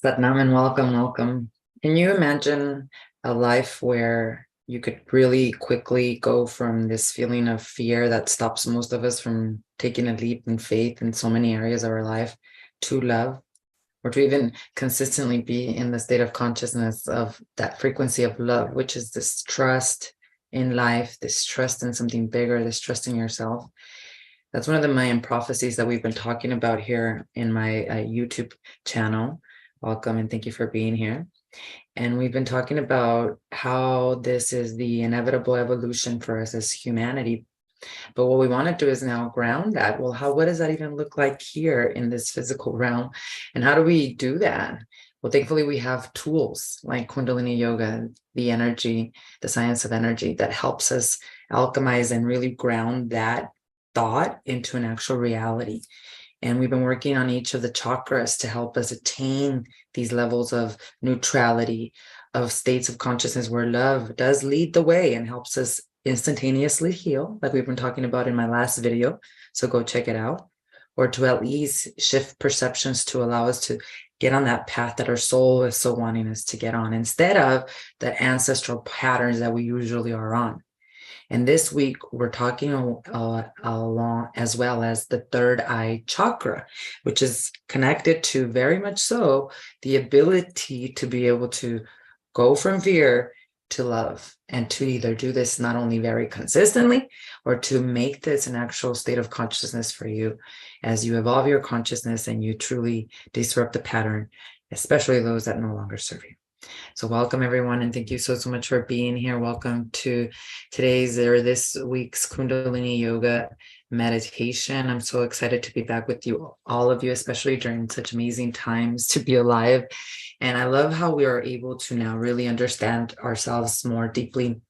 Satnam and welcome, welcome. Can you imagine a life where you could really quickly go from this feeling of fear that stops most of us from taking a leap in faith in so many areas of our life to love, or to even consistently be in the state of consciousness of that frequency of love, which is this trust in life, this trust in something bigger, this trust in yourself? That's one of the Mayan prophecies that we've been talking about here in my YouTube channel. Welcome and thank you for being here. And we've been talking about how this is the inevitable evolution for us as humanity. But what we want to do is now ground that. Well, what does that even look like here in this physical realm? And how do we do that? Well, thankfully, we have tools like Kundalini Yoga, the energy, the science of energy that helps us alchemize and really ground that thought into an actual reality. And we've been working on each of the chakras to help us attain these levels of neutrality, of states of consciousness where love does lead the way and helps us instantaneously heal, like we've been talking about in my last video. So go check it out. Or to at least shift perceptions to allow us to get on that path that our soul is so wanting us to get on, instead of the ancestral patterns that we usually are on. And this week, we're talking along as well as the third eye chakra, which is connected to very much so the ability to be able to go from fear to love, and to either do this not only very consistently or to make this an actual state of consciousness for you as you evolve your consciousness and you truly disrupt the pattern, especially those that no longer serve you. So welcome everyone, and thank you so much for being here. Welcome to this week's Kundalini Yoga meditation. I'm so excited to be back with you, all of you, especially during such amazing times to be alive. And I love how we are able to now really understand ourselves more deeply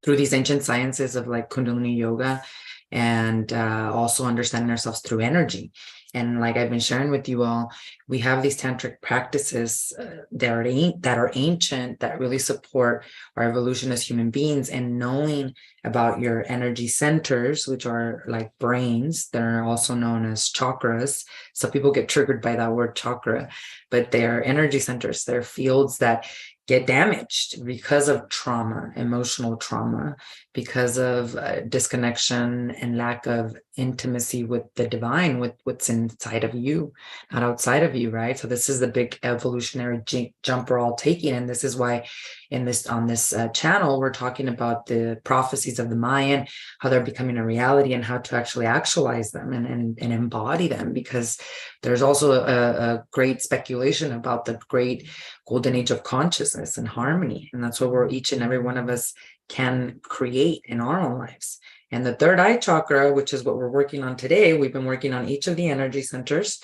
through these ancient sciences of like Kundalini Yoga, and also understanding ourselves through energy. And like I've been sharing with you all, we have these tantric practices that are ancient, that really support our evolution as human beings. And knowing about your energy centers, which are like brains, they're also known as chakras. So people get triggered by that word chakra, but they're energy centers. They're fields that get damaged because of trauma, emotional trauma, because of disconnection and lack of intimacy with the divine, with what's inside of you, not outside of you, right? So this is the big evolutionary jump we're all taking. And this is why on this channel, we're talking about the prophecies of the Mayan, how they're becoming a reality, and how to actually actualize them and embody them, because there's also a great speculation about the great golden age of consciousness and harmony. And that's what each and every one of us can create in our own lives. And the third eye chakra, which is what we're working on today, we've been working on each of the energy centers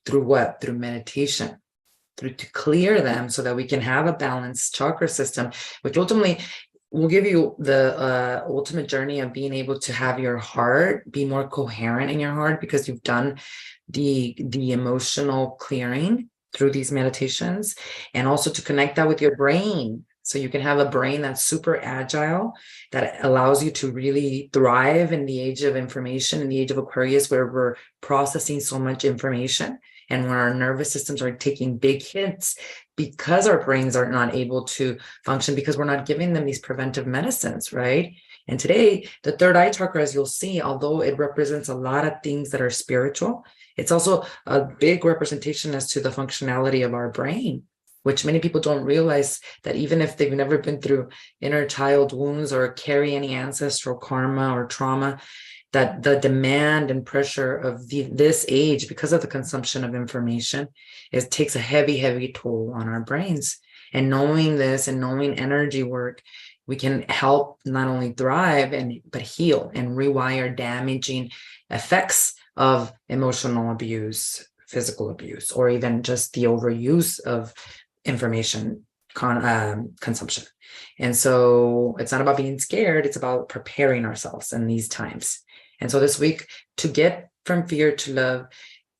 through what? Through meditation, to clear them so that we can have a balanced chakra system, which ultimately will give you the ultimate journey of being able to have your heart be more coherent in your heart, because you've done the emotional clearing through these meditations, and also to connect that with your brain. So you can have a brain that's super agile, that allows you to really thrive in the age of information, in the age of Aquarius, where we're processing so much information, and when our nervous systems are taking big hits because our brains are not able to function, because we're not giving them these preventive medicines, right? And today, the third eye chakra, as you'll see, although it represents a lot of things that are spiritual, it's also a big representation as to the functionality of our brain, which many people don't realize, that even if they've never been through inner child wounds or carry any ancestral karma or trauma, that the demand and pressure of this age, because of the consumption of information, it takes a heavy, heavy toll on our brains. And knowing this and knowing energy work, we can help not only thrive but heal and rewire damaging effects of emotional abuse, physical abuse, or even just the overuse of information consumption. And so it's not about being scared, it's about preparing ourselves in these times. And so this week, to get from fear to love,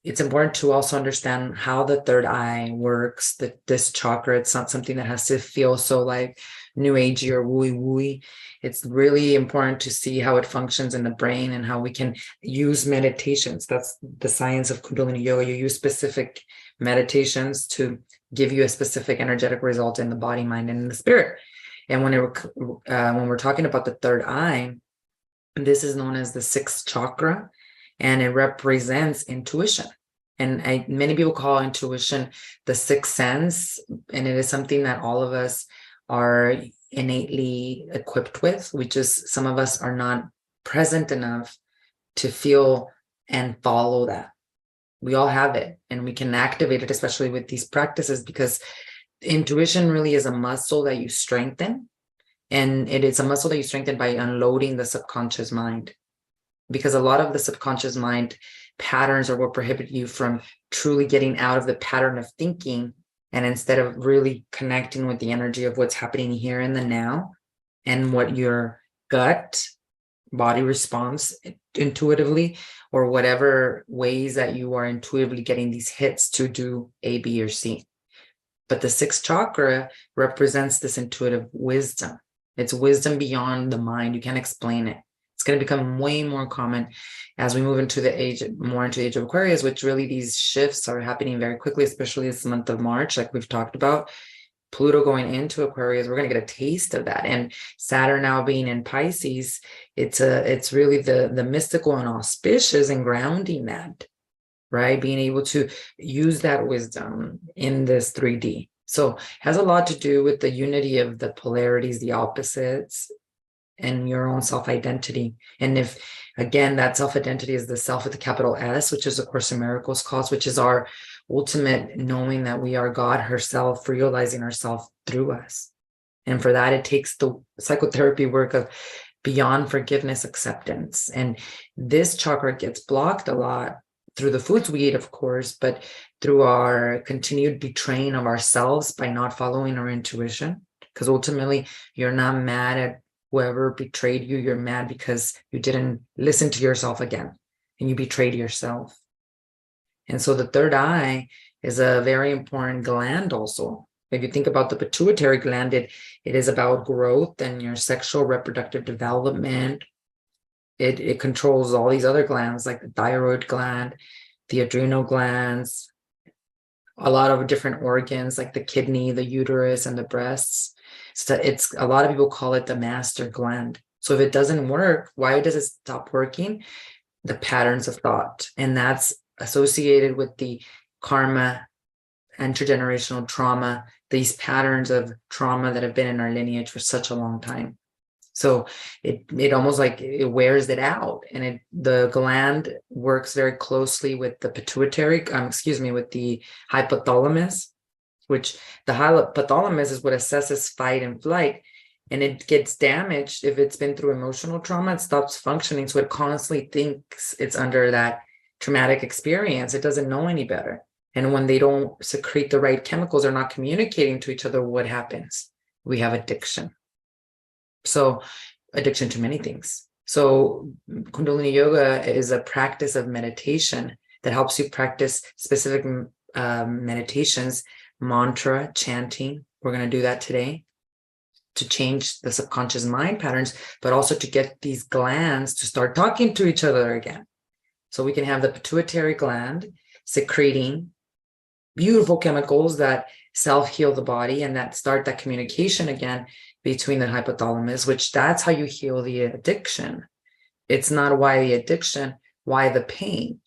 it's important to also understand how the third eye works, this chakra. It's not something that has to feel so like new agey or wooey. It's really important to see how it functions in the brain and how we can use meditations. That's the science of Kundalini Yoga. You use specific meditations to give you a specific energetic result in the body, mind, and the spirit. And when we're talking about the third eye, this is known as the sixth chakra, and it represents intuition. And many people call intuition the sixth sense, and it is something that all of us are innately equipped with. Some of us are not present enough to feel and follow that. We all have it, and we can activate it, especially with these practices, because intuition really is a muscle that you strengthen. And it is a muscle that you strengthen by unloading the subconscious mind, because a lot of the subconscious mind patterns are what prohibit you from truly getting out of the pattern of thinking, and instead of really connecting with the energy of what's happening here in the now and what your gut body responds intuitively, or whatever ways that you are intuitively getting these hits to do A, B, or C. But the sixth chakra represents this intuitive wisdom. It's wisdom beyond the mind. You can't explain it. It's going to become way more common as we move into the age of Aquarius, which really these shifts are happening very quickly, especially this month of March, like we've talked about. Pluto going into Aquarius, we're going to get a taste of that. And Saturn now being in Pisces, it's really the mystical and auspicious and grounding that, right? Being able to use that wisdom in this 3D. So has a lot to do with the unity of the polarities, the opposites, and your own self-identity. And if, again, that self-identity is the self with the capital S, which is, of course, A Miracles Cause, which is our ultimate knowing that we are God herself, realizing herself through us. And for that, it takes the psychotherapy work of beyond forgiveness, acceptance. And this chakra gets blocked a lot through the foods we eat, of course, but through our continued betraying of ourselves by not following our intuition. Because ultimately, you're not mad at whoever betrayed you. You're mad because you didn't listen to yourself again, and you betrayed yourself. And so the third eye is a very important gland also. If you think about the pituitary gland, it is about growth and your sexual reproductive development. It controls all these other glands like the thyroid gland, the adrenal glands, a lot of different organs like the kidney, the uterus, and the breasts. So it's, a lot of people call it the master gland. So if it doesn't work, why does it stop working? The patterns of thought. And that's associated with the karma, intergenerational trauma, these patterns of trauma that have been in our lineage for such a long time. So it almost like it wears it out, and the gland works very closely with the pituitary, with the hypothalamus, which the hypothalamus is what assesses fight and flight, and it gets damaged if it's been through emotional trauma. It stops functioning, so it constantly thinks it's under that traumatic experience. It doesn't know any better. And when they don't secrete the right chemicals, they're not communicating to each other, what happens? We have addiction. So addiction to many things. So Kundalini yoga is a practice of meditation that helps you practice specific meditations, mantra, chanting. We're going to do that today to change the subconscious mind patterns, but also to get these glands to start talking to each other again. So we can have the pituitary gland secreting beautiful chemicals that self-heal the body and that start that communication again between the hypothalamus, which that's how you heal the addiction. It's not why the addiction, why the pain.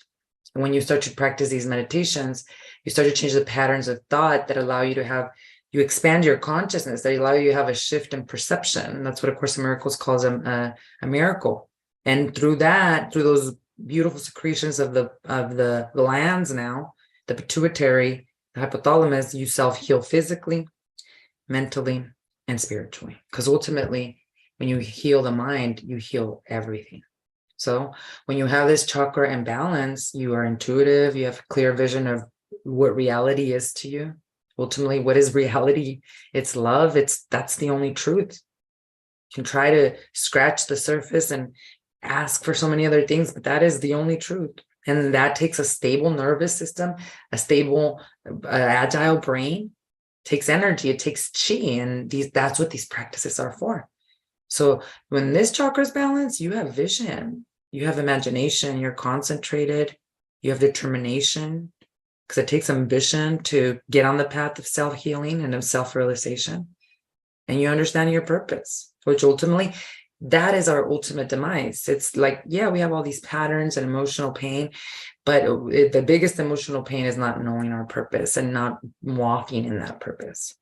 And when you start to practice these meditations, you start to change the patterns of thought that allow you to have, you expand your consciousness, that allow you to have a shift in perception. And that's what A Course in Miracles calls a miracle. And through that, through those beautiful secretions of the glands now, the pituitary, the hypothalamus, you self-heal physically, mentally, and spiritually. Because ultimately, when you heal the mind, you heal everything. So when you have this chakra imbalance, you are intuitive, you have a clear vision of what reality is to you. Ultimately, what is reality? It's love. That's the only truth. You can try to scratch the surface and ask for so many other things, but that is the only truth. And that takes a stable nervous system, a stable, agile brain. It takes energy, it takes chi, and that's what these practices are for. So when this chakra is balanced, you have vision, you have imagination, you're concentrated, you have determination, because it takes ambition to get on the path of self-healing and of self-realization. And you understand your purpose, which ultimately, that is our ultimate demise. It's like, yeah, we have all these patterns and emotional pain, but the biggest emotional pain is not knowing our purpose and not walking in that purpose.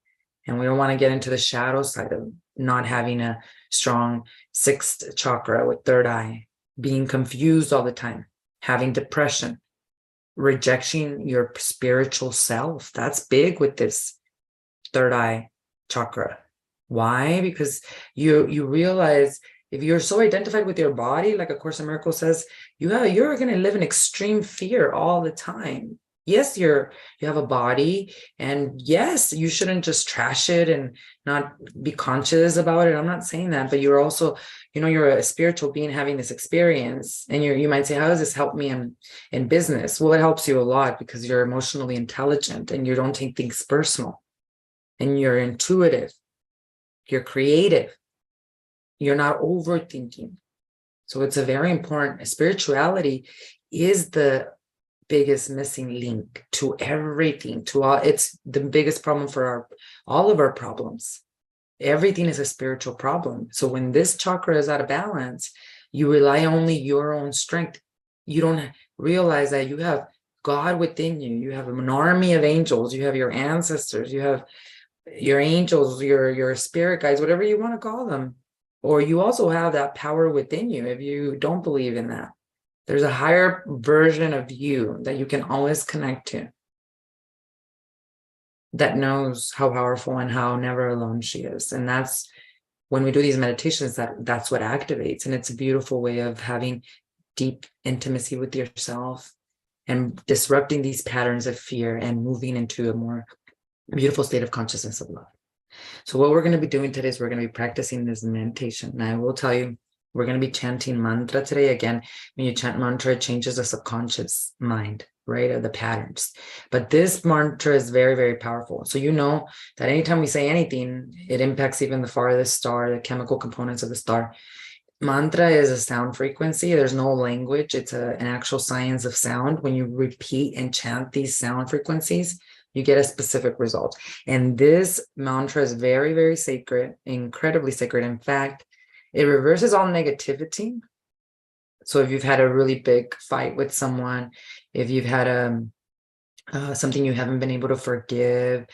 And we don't want to get into the shadow side of not having a strong sixth chakra with third eye, being confused all the time, having depression, rejecting your spiritual self. That's big with this third eye chakra. Why? Because you realize if you're so identified with your body, like A Course in Miracles says, you're going to live in extreme fear all the time. Yes, you have a body, and yes, you shouldn't just trash it and not be conscious about it. I'm not saying that, but you're also, you're a spiritual being having this experience, and you might say, how does this help me in business? Well, it helps you a lot because you're emotionally intelligent and you don't take things personal, and you're intuitive, you're creative, you're not overthinking. So it's a very important. Spirituality is the biggest missing link to everything, to all. It's the biggest problem for all of our problems. Everything is a spiritual problem. So when this chakra is out of balance, you rely only your own strength. You don't realize that you have God within you. You have an army of angels. You have your ancestors. You have your angels, your spirit guides, whatever you want to call them. Or you also have that power within you if you don't believe in that. There's a higher version of you that you can always connect to, that knows how powerful and how never alone she is. And that's when we do these meditations, that's what activates. And it's a beautiful way of having deep intimacy with yourself and disrupting these patterns of fear and moving into a more beautiful state of consciousness of love. So what we're going to be doing today is we're going to be practicing this meditation. And I will tell you, we're going to be chanting mantra today. Again, when you chant mantra, it changes the subconscious mind, right, of the patterns. But this mantra is very, very powerful. So you know that anytime we say anything, it impacts even the farthest star, the chemical components of the star. Mantra is a sound frequency. There's no language. It's an actual science of sound. When you repeat and chant these sound frequencies, you get a specific result. And this mantra is very, very sacred, incredibly sacred. In fact, it reverses all negativity. So if you've had a really big fight with someone, if you've had something you haven't been able to forgive,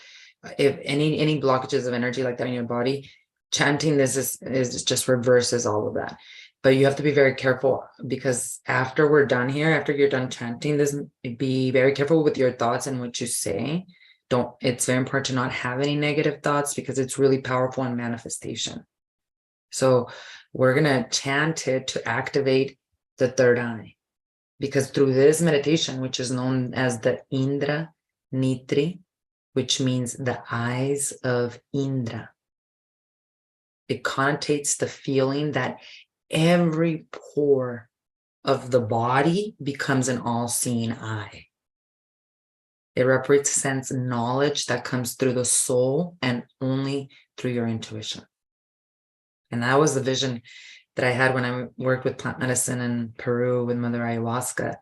if any blockages of energy like that in your body, chanting this is just reverses all of that. But you have to be very careful, because after we're done here, after you're done chanting this, be very careful with your thoughts and what you say. It's very important to not have any negative thoughts, because it's really powerful in manifestation. So we're going to chant it to activate the third eye, because through this meditation, which is known as the Indra Nittri, which means the eyes of Indra, it connotates the feeling that every pore of the body becomes an all-seeing eye. It represents knowledge that comes through the soul and only through your intuition. And that was the vision that I had when I worked with plant medicine in Peru with Mother Ayahuasca.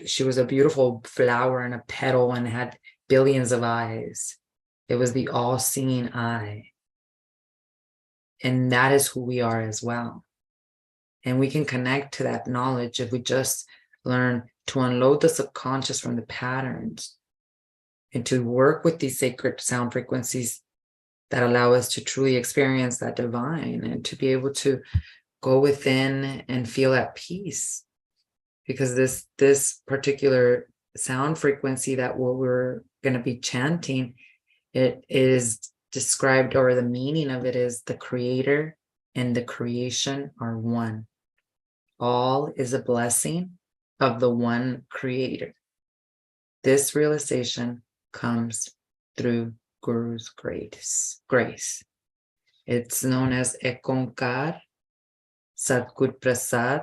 She was a beautiful flower and a petal and had billions of eyes. It was the all-seeing eye. And that is who we are as well. And we can connect to that knowledge if we just learn to unload the subconscious from the patterns and to work with these sacred sound frequencies that allow us to truly experience that divine and to be able to go within and feel at peace. Because this particular sound frequency that what we're going to be chanting, it is described, or the meaning of it is, the creator and the creation are one. All is a blessing of the one creator. This realization comes through Guru's grace. It's known as Ekonkar, Satguru Prasad,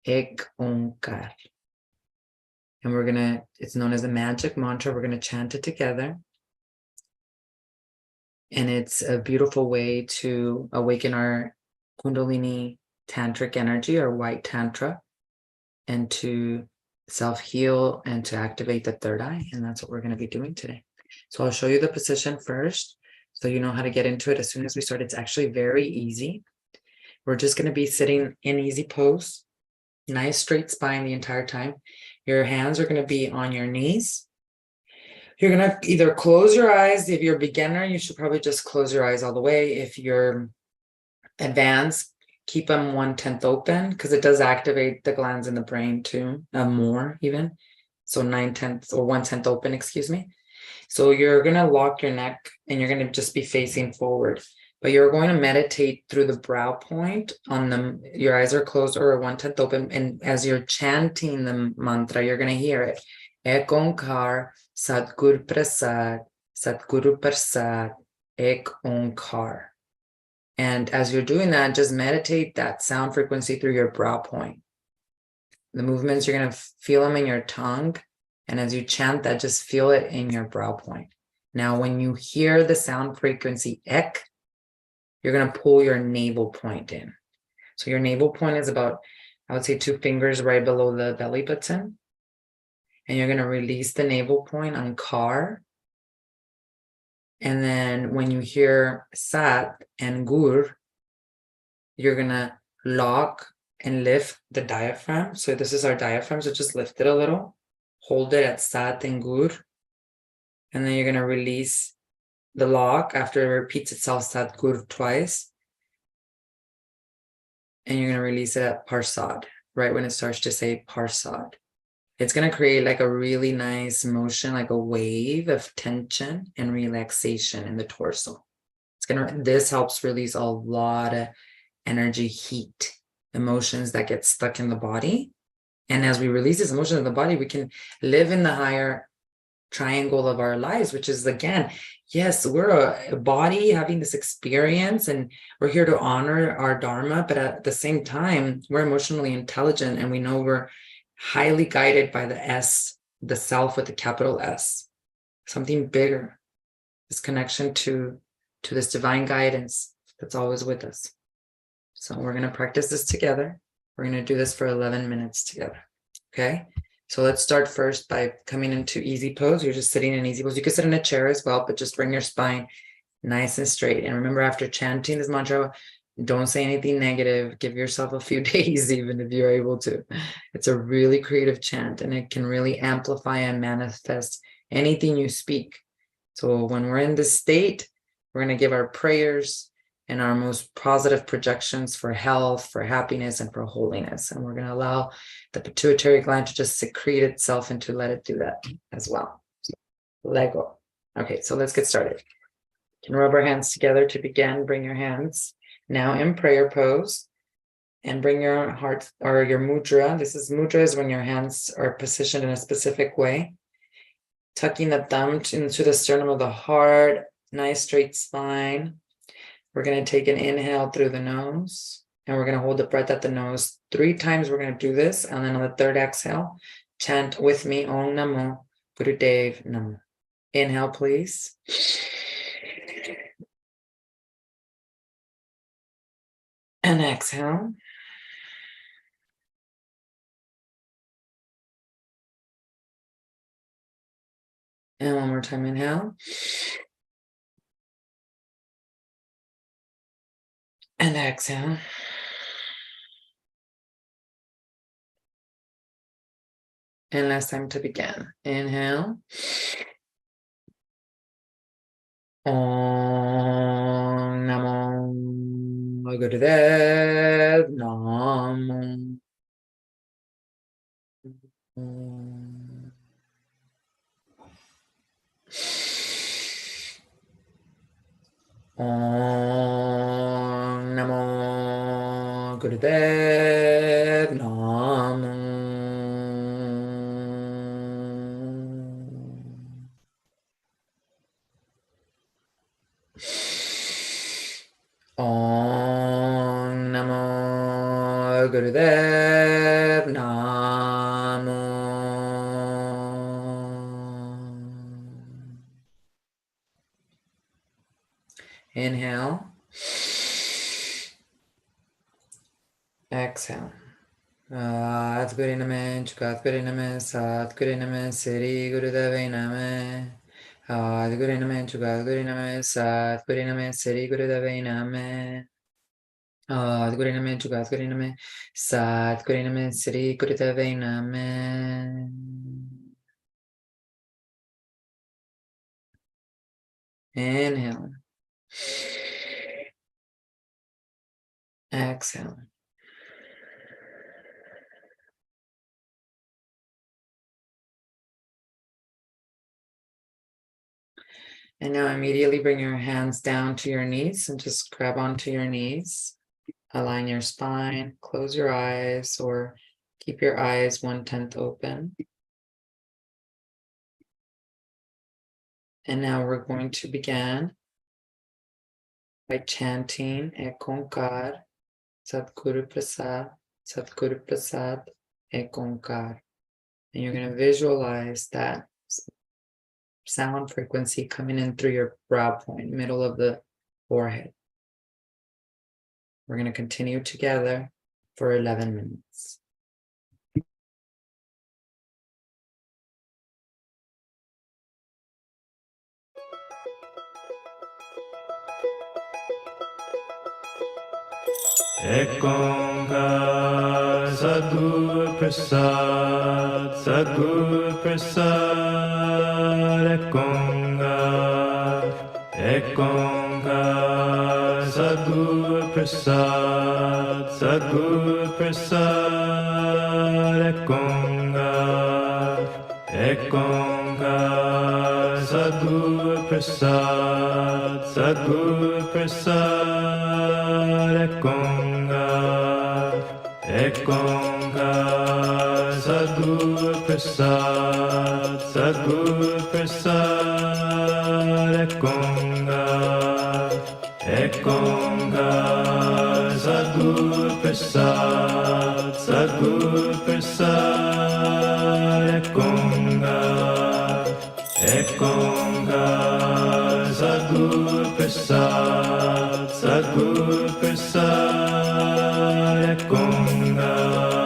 Ek Onkar. And it's known as a magic mantra. We're going to chant it together. And it's a beautiful way to awaken our Kundalini tantric energy, or white tantra, and to self-heal and to activate the third eye. And that's what we're going to be doing today. So I'll show you the position first so you know how to get into it as soon as we start. It's actually very easy. We're just going to be sitting in easy pose, nice straight spine the entire time. Your hands are going to be on your knees. You're going to either close your eyes. If you're a beginner, you should probably just close your eyes all the way. If you're advanced, keep them 1/10 open because it does activate the glands in the brain too, more even. So 9/10 or 1/10 open, excuse me. So you're going to lock your neck and you're going to just be facing forward. But you're going to meditate through the brow point on them. Your eyes are closed or 1/10 open. And as you're chanting the mantra, you're going to hear it. Ek Onkar Sadgur Prasad, Sadguru Prasad, Ek Onkar. And as you're doing that, just meditate that sound frequency through your brow point. The movements, you're going to feel them in your tongue. And as you chant that, just feel it in your brow point. Now, when you hear the sound frequency ek, you're going to pull your navel point in. So your navel point is about, I would say, 2 fingers right below the belly button. And you're going to release the navel point on kar. And then when you hear sat and gur, you're going to lock and lift the diaphragm. So this is our diaphragm. So just lift it a little. Hold it at sat and gur. And then you're going to release the lock after it repeats itself sat gur twice. And you're going to release it at parsad, right when it starts to say parsad. It's going to create like a really nice motion, like a wave of tension and relaxation in the torso. This helps release a lot of energy, heat, emotions that get stuck in the body. And as we release this emotion in the body, we can live in the higher triangle of our lives, which is, again, yes, we're a body having this experience and we're here to honor our dharma, but at the same time, we're emotionally intelligent and we know we're highly guided by the S, the self with the capital S, something bigger, this connection to this divine guidance that's always with us. So we're going to practice this together. We're going to do this for 11 minutes together. Okay. So let's start first by coming into easy pose. You're just sitting in easy pose. You can sit in a chair as well, but just bring your spine nice and straight. And remember, after chanting this mantra, don't say anything negative. Give yourself a few days, even if you're able to. It's a really creative chant, and it can really amplify and manifest anything you speak. So when we're in this state, we're going to give our prayers and our most positive projections for health, for happiness, and for holiness. And we're going to allow the pituitary gland to just secrete itself and to let it do that as well. So, let go. Okay, so let's get started. You can rub our hands together to begin. Bring your hands now in prayer pose and bring your heart or your mudra. This is mudra is when your hands are positioned in a specific way. Tucking the thumb into the sternum of the heart, nice straight spine. We're going to take an inhale through the nose and we're going to hold the breath at the nose 3 times. We're going to do this. And then on the third exhale, chant with me, Om Namo Gurudev Namo. Inhale, please. And exhale. And one more time, inhale. And exhale. And last time to begin. Inhale. Om Namo Gurudev Namo. Om Namo Gurudev Namo. Om Namo Gurudev Namo. Inhale. Exhale. Adguru Namaha, Chukadguru Namaha, Sadguru Namaha, Sri Gurudevai Namaha. Adguru Namaha, Chukadguru Namaha, Sadguru Namaha, Sri Gurudevai Namaha. Adguru Namaha, Chukadguru Namaha, Sadguru Namaha, Sri Gurudevai Namaha. Inhale. Exhale. And now immediately bring your hands down to your knees and just grab onto your knees. Align your spine, close your eyes, or keep your eyes 1/10 open. And now we're going to begin by chanting Ek Onkar, Satguru Prasad, Satguru Prasad, Ek Onkar. And you're going to visualize that sound frequency coming in through your brow point, middle of the forehead. We're going to continue together for 11 minutes. Ek Onkar Sadguru Prasad, Sadguru Prasad, Ek Onkar, Ek Onkar Sadguru Prasad, Sadguru Prasad, Ek Onkar, Ek Onkar Sadguru Prasad, Sadguru Prasad, Ek Onkar, Ek Onkar Sadguru Prasad, Sadguru Prasad, Ek Onkar, Ek Onkar Sadguru Prasad, Sadguru Prasad, Ek Onkar, Ek Onkar Sadguru Prasad, Sadguru Prasad, Ek Onkar, Ek Onkar Sadguru Prasad, Sadguru Prasad, Ek Onkar, Ek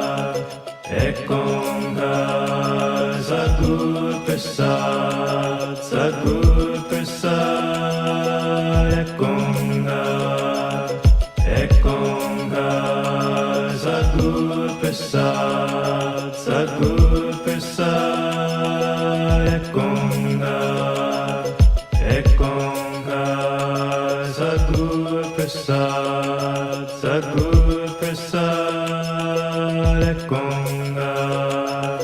Onkar Sadguru Prasad, Sadguru Prasad, Ek Onkar, Ek Onkar Sadguru Prasad, Sadguru Prasad, Ek Onkar, Ek Onkar Sadguru Prasad, Sadguru Prasad, Ek Onkar, Ek Onkar Sadguru Prasad, Sadguru Prasad, Ek Onkar, Ek Onkar Sadguru Prasad, Sadguru Prasad, Ek Onkar,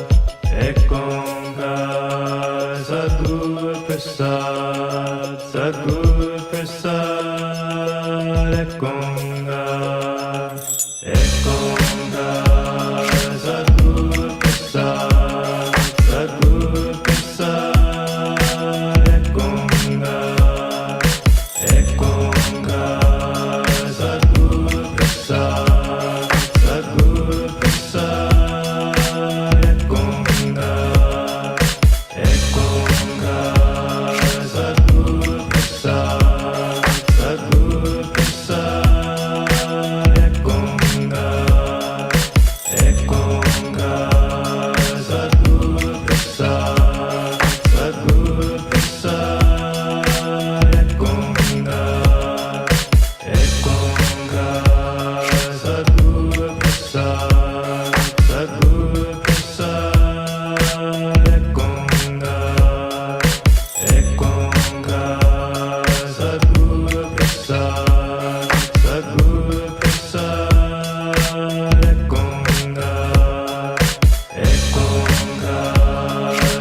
Ek Onkar Sadguru Prasad, Sadguru Prasad, Ek Onkar, Ek Onkar Sadguru Prasad, Sadguru Prasad, Ek Onkar, Ek Onkar Sadguru Prasad, Sadguru Prasad, Ek Onkar, Ek Onkar Sadguru Prasad, Sadguru Prasad, Ek Onkar, Ek Onkar Sadguru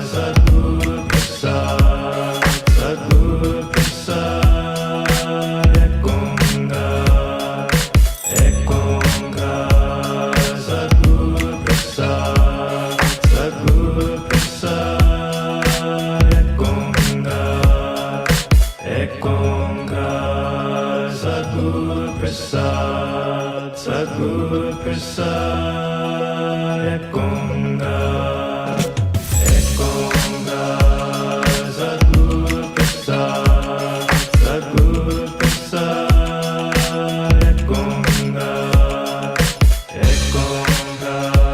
Prasad, Sadguru Prasad, Ek Onkar, Ek Onkar Sadguru Prasad, Sadguru Prasad, Ek Onkar, Ek Onkar Sadguru Prasad, Sadguru Prasad, Ek Onkar, Ek Onkar Sadguru Prasad, Sadguru Prasad, Ek Onkar, Ek Onkar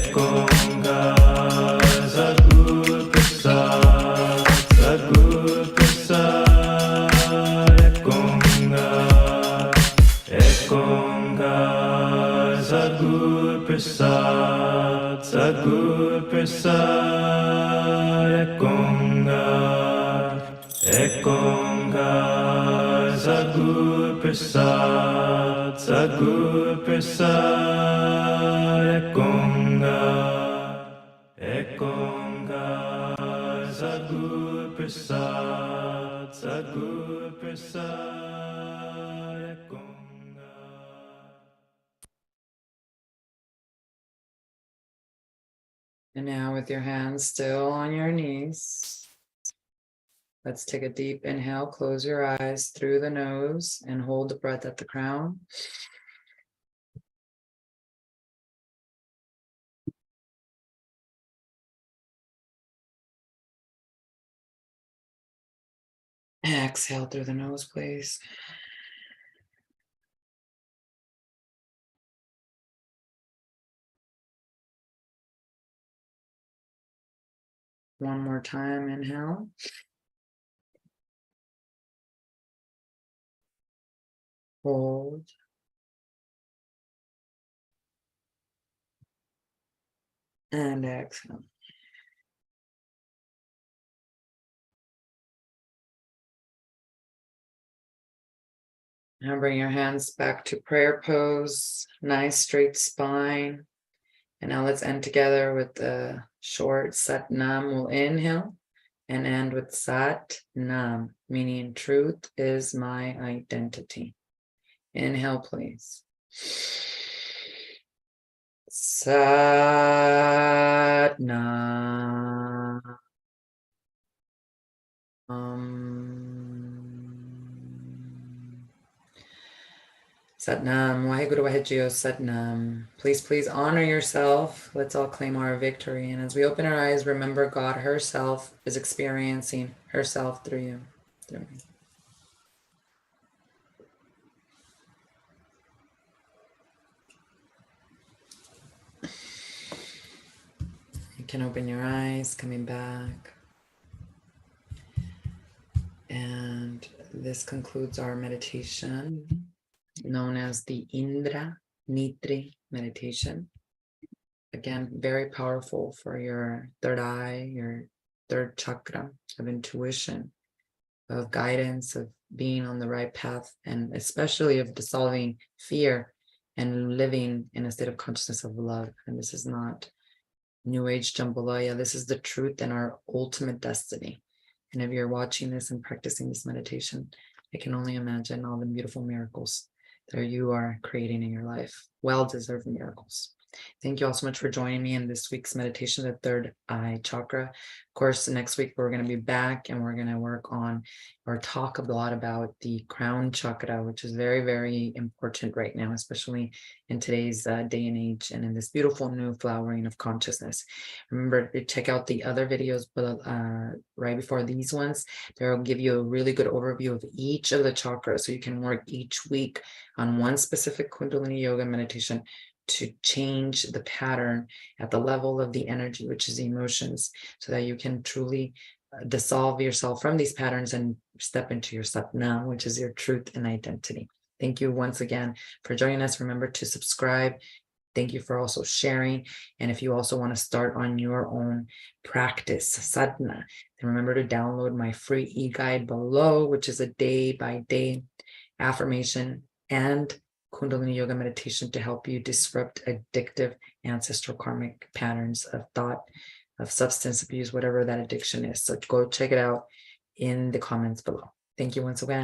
Ekonga, Sadguru Prasad, Sadguru Prasad, Ekonga, Sadguru Prasad, Sadguru Prasad, Ekonga. And now with your hands still on your knees, let's take a deep inhale, close your eyes through the nose and hold the breath at the crown. Exhale through the nose, please. One more time, inhale. Hold. And exhale. Now bring your hands back to prayer pose. Nice straight spine. And now let's end together with the short Sat Nam. We'll inhale and end with Sat Nam, meaning truth is my identity. Inhale, please. Sat Nam. Satnam, Waheguru Wahegyo Satnam. Please honor yourself. Let's all claim our victory. And as we open our eyes, remember God herself is experiencing herself through you. Through me. You can open your eyes, coming back. And this concludes our meditation, known as the Indra Nittri meditation. Again, very powerful for your third eye, your third chakra of intuition, of guidance, of being on the right path, and especially of dissolving fear and living in a state of consciousness of love. And this is not New Age jambalaya. This is the truth and our ultimate destiny. And if you're watching this and practicing this meditation, I can only imagine all the beautiful miracles that you are creating in your life. Well-deserved miracles. Thank you all so much for joining me in this week's meditation, the third eye chakra. Of course, next week we're going to be back and we're going to work on or talk a lot about the crown chakra, which is very, very important right now, especially in today's day and age and in this beautiful new flowering of consciousness. Remember to check out the other videos right before these ones. They'll give you a really good overview of each of the chakras, so you can work each week on one specific Kundalini yoga meditation to change the pattern at the level of the energy, which is the emotions, so that you can truly dissolve yourself from these patterns and step into your Satnam, which is your truth and identity. Thank you once again for joining us. Remember to subscribe. Thank you for also sharing. And if you also want to start on your own practice, sadhana, then remember to download my free e-guide below, which is a day-by-day affirmation and Kundalini yoga meditation to help you disrupt addictive ancestral karmic patterns of thought, of substance abuse, whatever that addiction is. So go check it out in the comments below. Thank you once again.